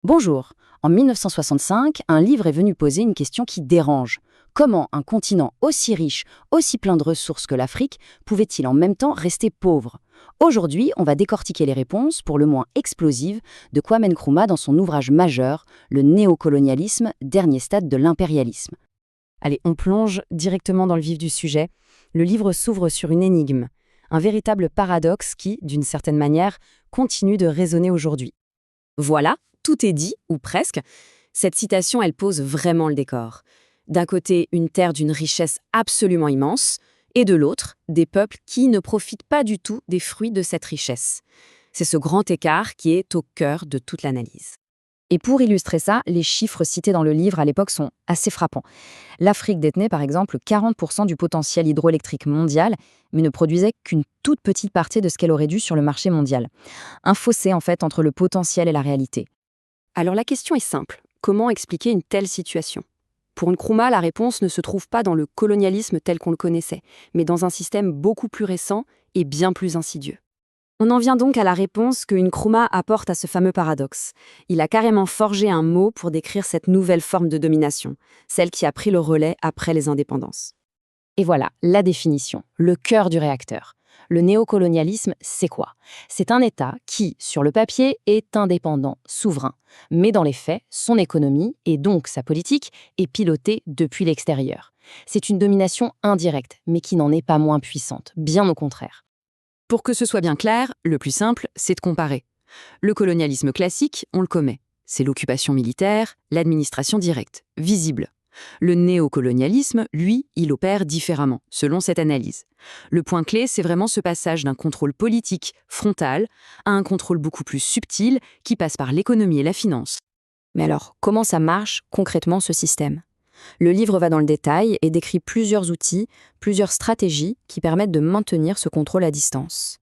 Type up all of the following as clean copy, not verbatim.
Bonjour. En 1965, un livre est venu poser une question qui dérange. Comment un continent aussi riche, aussi plein de ressources que l'Afrique, pouvait-il en même temps rester pauvre? Aujourd'hui, on va décortiquer les réponses, pour le moins explosives, de Kwame Nkrumah dans son ouvrage majeur, Le néocolonialisme, dernier stade de l'impérialisme. Allez, on plonge directement dans le vif du sujet. Le livre s'ouvre sur une énigme, un véritable paradoxe qui, d'une certaine manière, continue de résonner aujourd'hui. Voilà, tout est dit, ou presque. Cette citation, elle pose vraiment le décor. D'un côté, une terre d'une richesse absolument immense, et de l'autre, des peuples qui ne profitent pas du tout des fruits de cette richesse. C'est ce grand écart qui est au cœur de toute l'analyse. Et pour illustrer ça, les chiffres cités dans le livre à l'époque sont assez frappants. L'Afrique détenait par exemple 40% du potentiel hydroélectrique mondial, mais ne produisait qu'une toute petite partie de ce qu'elle aurait dû sur le marché mondial. Un fossé en fait entre le potentiel et la réalité. Alors la question est simple. Comment expliquer une telle situation? Pour Nkrumah, la réponse ne se trouve pas dans le colonialisme tel qu'on le connaissait, mais dans un système beaucoup plus récent et bien plus insidieux. On en vient donc à la réponse que Nkrumah apporte à ce fameux paradoxe. Il a carrément forgé un mot pour décrire cette nouvelle forme de domination, celle qui a pris le relais après les indépendances. Et voilà, la définition, le cœur du réacteur. Le néocolonialisme, c'est quoi? C'est un État qui, sur le papier, est indépendant, souverain. Mais dans les faits, son économie, et donc sa politique, est pilotée depuis l'extérieur. C'est une domination indirecte, mais qui n'en est pas moins puissante, bien au contraire. Pour que ce soit bien clair, le plus simple, c'est de comparer. Le colonialisme classique, on le commet. C'est l'occupation militaire, l'administration directe, visible. Le néocolonialisme, lui, il opère différemment, selon cette analyse. Le point clé, c'est vraiment ce passage d'un contrôle politique, frontal, à un contrôle beaucoup plus subtil, qui passe par l'économie et la finance. Mais alors, comment ça marche concrètement ce système? Le livre va dans le détail et décrit plusieurs outils, plusieurs stratégies qui permettent de maintenir ce contrôle à distance.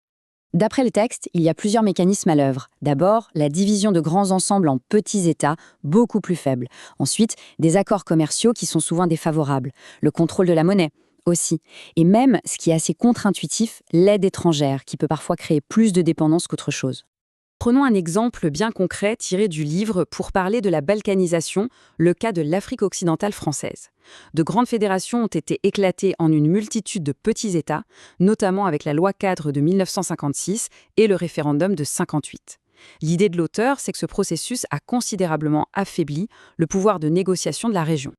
D'après le texte, il y a plusieurs mécanismes à l'œuvre. D'abord, la division de grands ensembles en petits États, beaucoup plus faibles. Ensuite, des accords commerciaux qui sont souvent défavorables. Le contrôle de la monnaie aussi. Et même, ce qui est assez contre-intuitif, l'aide étrangère, qui peut parfois créer plus de dépendance qu'autre chose. Prenons un exemple bien concret tiré du livre pour parler de la balkanisation, le cas de l'Afrique occidentale française. De grandes fédérations ont été éclatées en une multitude de petits États, notamment avec la loi cadre de 1956 et le référendum de 58. L'idée de l'auteur, c'est que ce processus a considérablement affaibli le pouvoir de négociation de la région.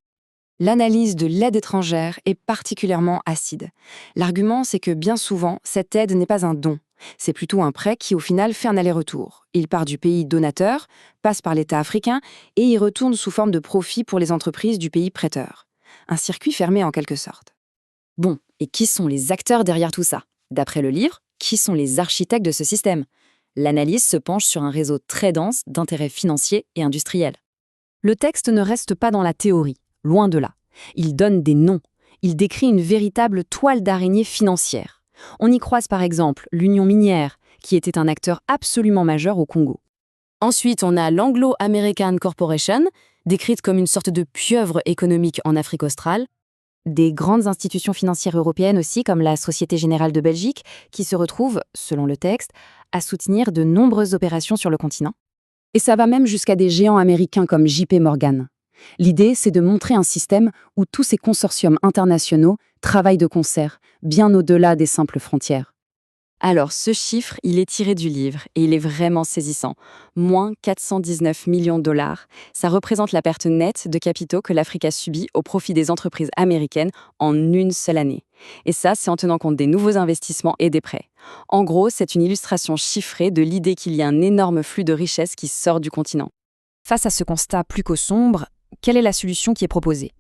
L'analyse de l'aide étrangère est particulièrement acide. L'argument, c'est que bien souvent, cette aide n'est pas un don. C'est plutôt un prêt qui, au final, fait un aller-retour. Il part du pays donateur, passe par l'État africain et y retourne sous forme de profit pour les entreprises du pays prêteur. Un circuit fermé en quelque sorte. Bon, et qui sont les acteurs derrière tout ça? D'après le livre, qui sont les architectes de ce système? L'analyse se penche sur un réseau très dense d'intérêts financiers et industriels. Le texte ne reste pas dans la théorie, loin de là. Il donne des noms. Il décrit une véritable toile d'araignée financière. On y croise par exemple l'Union minière, qui était un acteur absolument majeur au Congo. Ensuite, on a l'Anglo-American Corporation, décrite comme une sorte de pieuvre économique en Afrique australe. Des grandes institutions financières européennes aussi, comme la Société Générale de Belgique, qui se retrouvent, selon le texte, à soutenir de nombreuses opérations sur le continent. Et ça va même jusqu'à des géants américains comme JP Morgan. L'idée, c'est de montrer un système où tous ces consortiums internationaux travaillent de concert, bien au-delà des simples frontières. Alors, ce chiffre, il est tiré du livre et il est vraiment saisissant. Moins 419 millions de dollars. Ça représente la perte nette de capitaux que l'Afrique a subie au profit des entreprises américaines en une seule année. Et ça, c'est en tenant compte des nouveaux investissements et des prêts. En gros, c'est une illustration chiffrée de l'idée qu'il y a un énorme flux de richesses qui sort du continent. Face à ce constat plus qu'au sombre, quelle est la solution qui est proposée?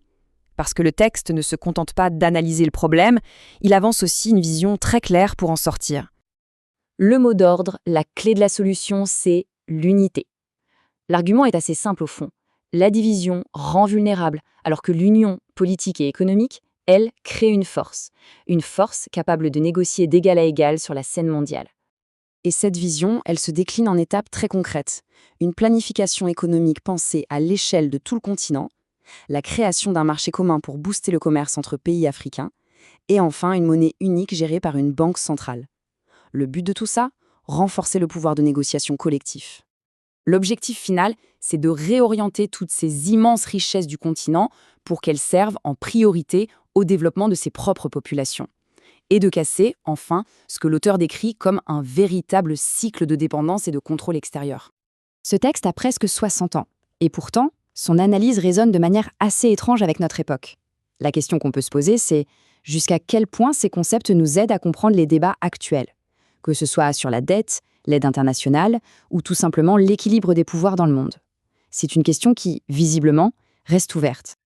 Parce que le texte ne se contente pas d'analyser le problème, il avance aussi une vision très claire pour en sortir. Le mot d'ordre, la clé de la solution, c'est l'unité. L'argument est assez simple au fond. La division rend vulnérable, alors que l'union politique et économique, elle, crée une force capable de négocier d'égal à égal sur la scène mondiale. Et cette vision, elle se décline en étapes très concrètes. Une planification économique pensée à l'échelle de tout le continent, la création d'un marché commun pour booster le commerce entre pays africains, et enfin une monnaie unique gérée par une banque centrale. Le but de tout ça? Renforcer le pouvoir de négociation collectif. L'objectif final, c'est de réorienter toutes ces immenses richesses du continent pour qu'elles servent en priorité au développement de ses propres populations. Et de casser, enfin, ce que l'auteur décrit comme un véritable cycle de dépendance et de contrôle extérieur. Ce texte a presque 60 ans, et pourtant, son analyse résonne de manière assez étrange avec notre époque. La question qu'on peut se poser, c'est jusqu'à quel point ces concepts nous aident à comprendre les débats actuels, que ce soit sur la dette, l'aide internationale, ou tout simplement l'équilibre des pouvoirs dans le monde. C'est une question qui, visiblement, reste ouverte.